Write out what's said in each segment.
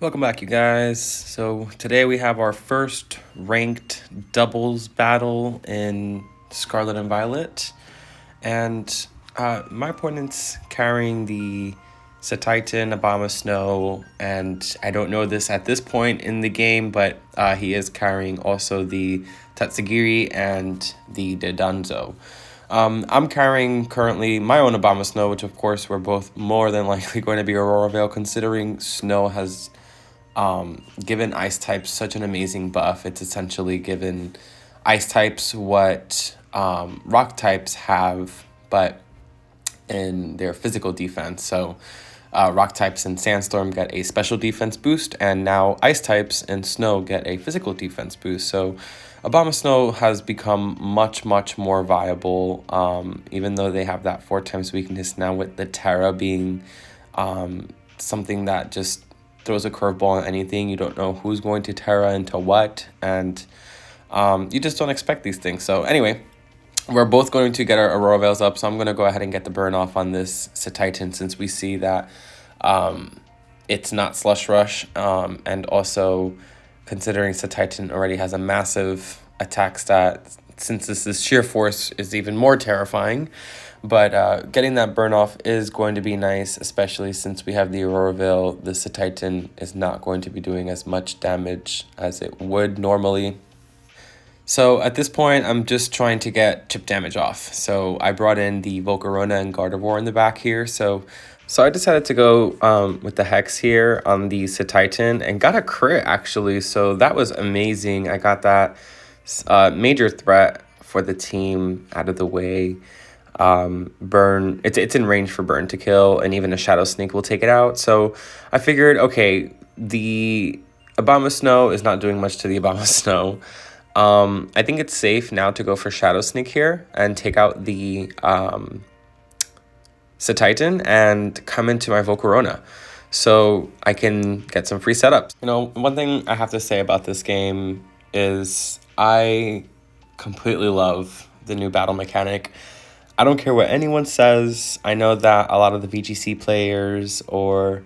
Welcome back, you guys. So today we have our first ranked doubles battle in Scarlet and Violet, and my opponent's carrying the Satitan, Obama Snow, and I don't know this at this point in the game, but he is carrying also the Tatsugiri and the Dedanzo. I'm carrying currently my own Obama Snow, which of course we're both more than likely going to be Aurora Veil, considering Snow has given ice types such an amazing buff. It's essentially given ice types what rock types have, but in their physical defense. So rock types in Sandstorm get a special defense boost, and now ice types in Snow get a physical defense boost. So Obama Snow has become much more viable, even though they have that 4 times weakness now, with the Terra being something that just throws a curveball on anything. You don't know who's going to Terra into what, and you just don't expect these things. So anyway, we're both going to get our Aurora Veils up, so I'm going to go ahead and get the burn off on this Satitan, since we see that it's not Slush Rush, and also considering Satitan already has a massive attack stat, since this is Sheer Force is even more terrifying. But getting that burn off is going to be nice, especially since we have the Aurora Veil. The Satitan is not going to be doing as much damage as it would normally. So at this point, I'm just trying to get chip damage off. So I brought in the Volcarona and Gardevoir in the back here. So I decided to go with the Hex here on the Satitan and got a crit, actually. So that was amazing. I got that major threat for the team out of the way. Burn, it's in range for Burn to kill, and even a Shadow Sneak will take it out. So I figured, okay, the Obama Snow is not doing much to the Obama Snow. I think it's safe now to go for Shadow Sneak here and take out the Satitan and come into my Volcarona, so I can get some free setups. You know, one thing I have to say about this game is I completely love the new battle mechanic. I don't care what anyone says. I know that a lot of the VGC players or,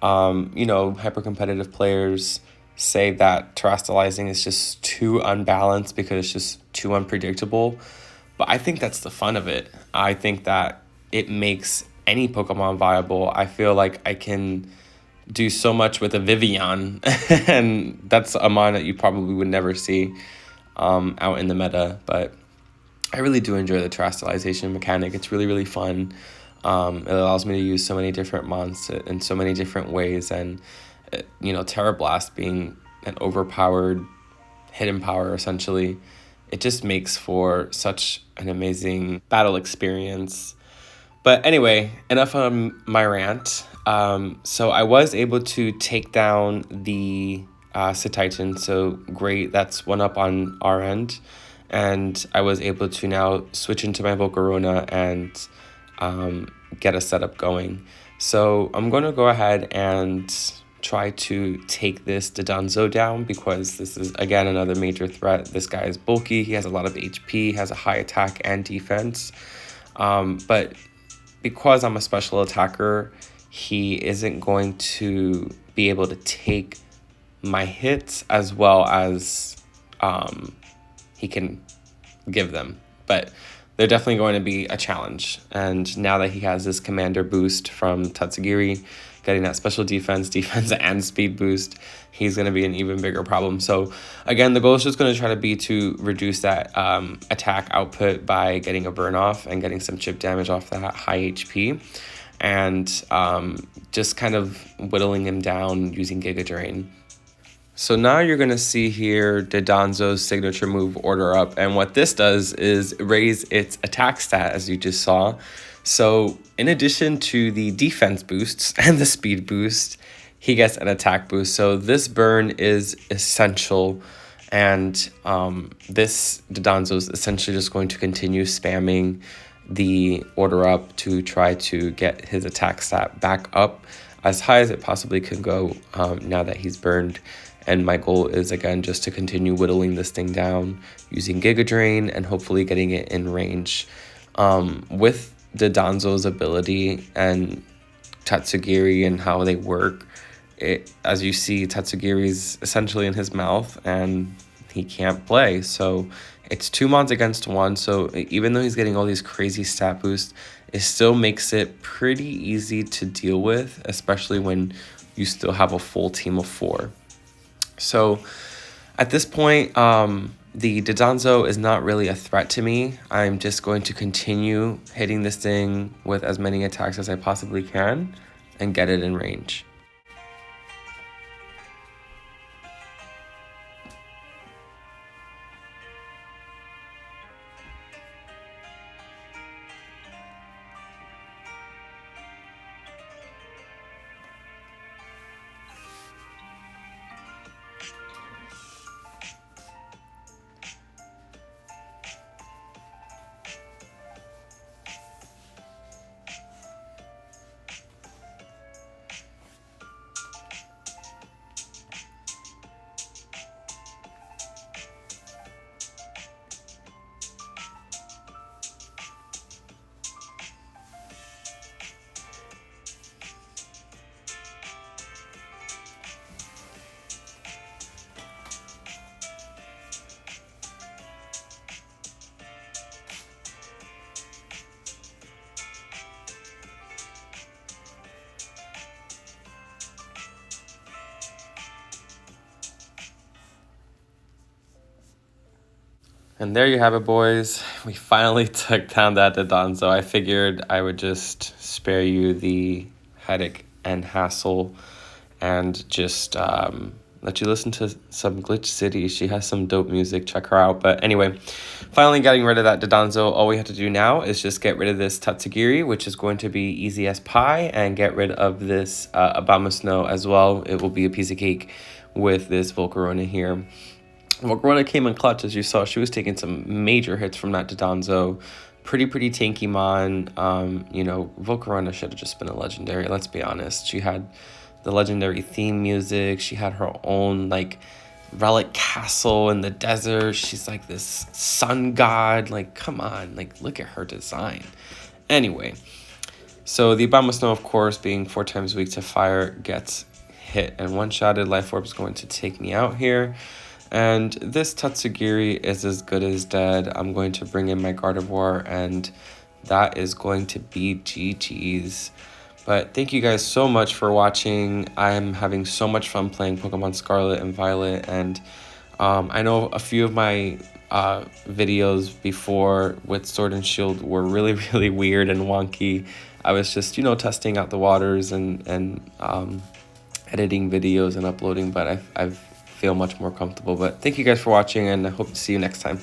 hyper competitive players say that terrestrializing is just too unbalanced because it's just too unpredictable. But I think that's the fun of it. I think that it makes any Pokemon viable. I feel like I can do so much with a Vivian, and that's a mon that you probably would never see out in the meta. But I really do enjoy the terrestrialization mechanic. It's really fun. It allows me to use so many different monsters in so many different ways, and Terra Blast being an overpowered hidden power, essentially, it just makes for such an amazing battle experience. But anyway, enough on my rant. So I was able to take down the Satitan, so great, that's one up on our end. And I was able to now switch into my Volcarona and get a setup going. So I'm going to go ahead and try to take this Dedanzo down, because this is, again, another major threat. This guy is bulky, he has a lot of HP, has a high attack and defense. But because I'm a special attacker, he isn't going to be able to take my hits as well as he can give them. But they're definitely going to be a challenge. And now that he has this commander boost from Tatsugiri, getting that special defense and speed boost, he's going to be an even bigger problem. So again, the goal is just going to try to be to reduce that attack output by getting a burn off and getting some chip damage off that high HP, and just kind of whittling him down using Giga Drain. So now you're going to see here Dedanzo's signature move, Order Up, and what this does is raise its attack stat, as you just saw. So in addition to the defense boosts and the speed boost, he gets an attack boost. So this burn is essential, and this Dedanzo is essentially just going to continue spamming the Order Up to try to get his attack stat back up as high as it possibly can go now that he's burned. And my goal is, again, just to continue whittling this thing down using Giga Drain and hopefully getting it in range. With Dedanzo's ability and Tatsugiri and how they work, as you see, Tatsugiri's essentially in his mouth and he can't play. So it's 2 mons against 1. So even though he's getting all these crazy stat boosts, it still makes it pretty easy to deal with, especially when you still have a full team of 4. So at this point, the Didanzo is not really a threat to me. I'm just going to continue hitting this thing with as many attacks as I possibly can and get it in range. And there you have it, boys. We finally took down that Dodonzo. I figured I would just spare you the headache and hassle and just let you listen to some Glitch City. She has some dope music. Check her out. But anyway, finally getting rid of that Dodonzo. All we have to do now is just get rid of this Tatsugiri, which is going to be easy as pie, and get rid of this Abomasnow as well. It will be a piece of cake with this Volcarona here. Volcarona came in clutch, as you saw. She was taking some major hits from that Dodonzo. Pretty tanky mon. You know, Volcarona should have just been a legendary, let's be honest. She had the legendary theme music. She had her own, like, relic castle in the desert. She's like this sun god. Like, come on. Like, look at her design. Anyway, so the Abomasnow, of course, being 4 times weak to fire, gets hit and one-shotted. Life Orb is going to take me out here. And this Tatsugiri is as good as dead. I'm going to bring in my Gardevoir, and that is going to be GG's. But thank you guys so much for watching. I'm having so much fun playing Pokemon Scarlet and Violet, and I know a few of my videos before with Sword and Shield were really weird and wonky. I was just, you know, testing out the waters and editing videos and uploading, but I feel much more comfortable. But thank you guys for watching, and I hope to see you next time.